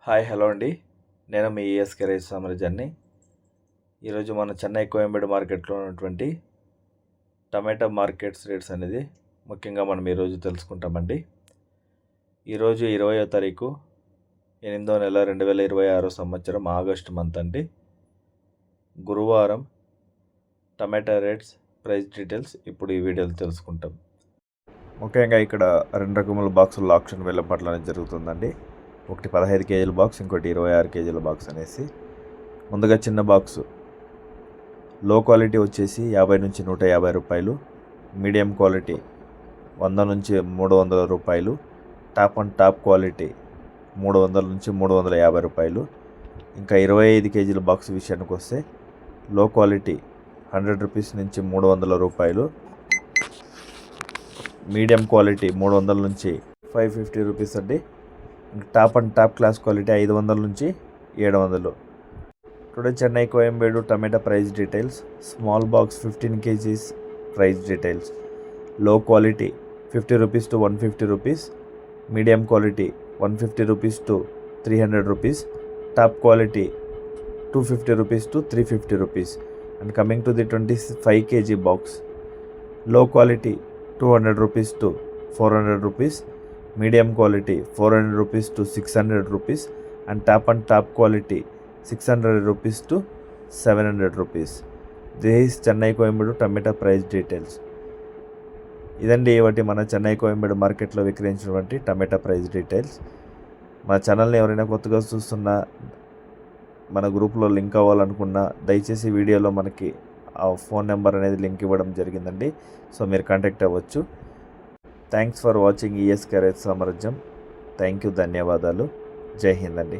Hi hello అండి, నేను మీ ESK రైతు సామ్రాజ్యాన్ని. ఈరోజు మన చెన్నై కోయంబేడు మార్కెట్లో ఉన్నటువంటి టమాటా మార్కెట్స్ రేట్స్ అనేది ముఖ్యంగా మనం ఈరోజు తెలుసుకుంటామండి. ఈరోజు 20వ తారీఖు 8వ నెల 2026 సంవత్సరం ఆగస్టు మంత్ అండి. గురువారం టమాటా రేట్స్ ప్రైస్ డీటెయిల్స్ ఇప్పుడు ఈ వీడియోలో తెలుసుకుంటాం. ముఖ్యంగా ఇక్కడ 2 రకముల బాక్సుల్లో ఆప్షన్ వెళ్ళపట్ల అనేది జరుగుతుందండి. ఒకటి 15 కేజీల బాక్స్, ఇంకోటి 26 కేజీల బాక్స్ అనేసి. ముందుగా చిన్న బాక్సు లో క్వాలిటీ వచ్చేసి 50 నుంచి 150 రూపాయలు, మీడియం క్వాలిటీ 100 నుంచి 300 రూపాయలు, టాప్ అండ్ టాప్ క్వాలిటీ 300 నుంచి 350 రూపాయలు. ఇంకా 25 కేజీల బాక్స్ విషయానికి వస్తే లో క్వాలిటీ 100 రూపీస్ నుంచి 300 రూపాయలు, మీడియం క్వాలిటీ 300 నుంచి 550 రూపీస్ అండి. Top and top class quality 500 నుంచి 700. Today Chennai Koyambedu tomato price details. Small box 15 kgs price details. Low quality 50 rupees to 150 rupees, medium quality 150 rupees to 300 rupees, top quality 250 rupees to 350 rupees. And coming to the 25 kg box, low quality 200 rupees to 400 rupees, medium quality 400 rupees to 600 rupees, and top and top quality 600 rupees to 700 rupees. This Chennai Koyambedu tomato price details. ఇదండి ఇవాటి మన చెన్నై కోయంబేడు మార్కెట్లో విక్రయించినటువంటి టమాటా price details. మన ఛానల్ని ఎవరైనా కొత్తగా చూస్తున్నా, మన గ్రూప్లో లింక్ అవ్వాలనుకున్నా దయచేసి వీడియోలో మనకి ఆ ఫోన్ నెంబర్ అనేది లింక్ ఇవ్వడం జరిగిందండి. సో మీరు కాంటాక్ట్ అవ్వచ్చు. థ్యాంక్స్ ఫర్ వాచింగ్ ఈఎస్కే రైతు సామ్రాజ్యం. థ్యాంక్ యూ, ధన్యవాదాలు. జై హింద్ అండి.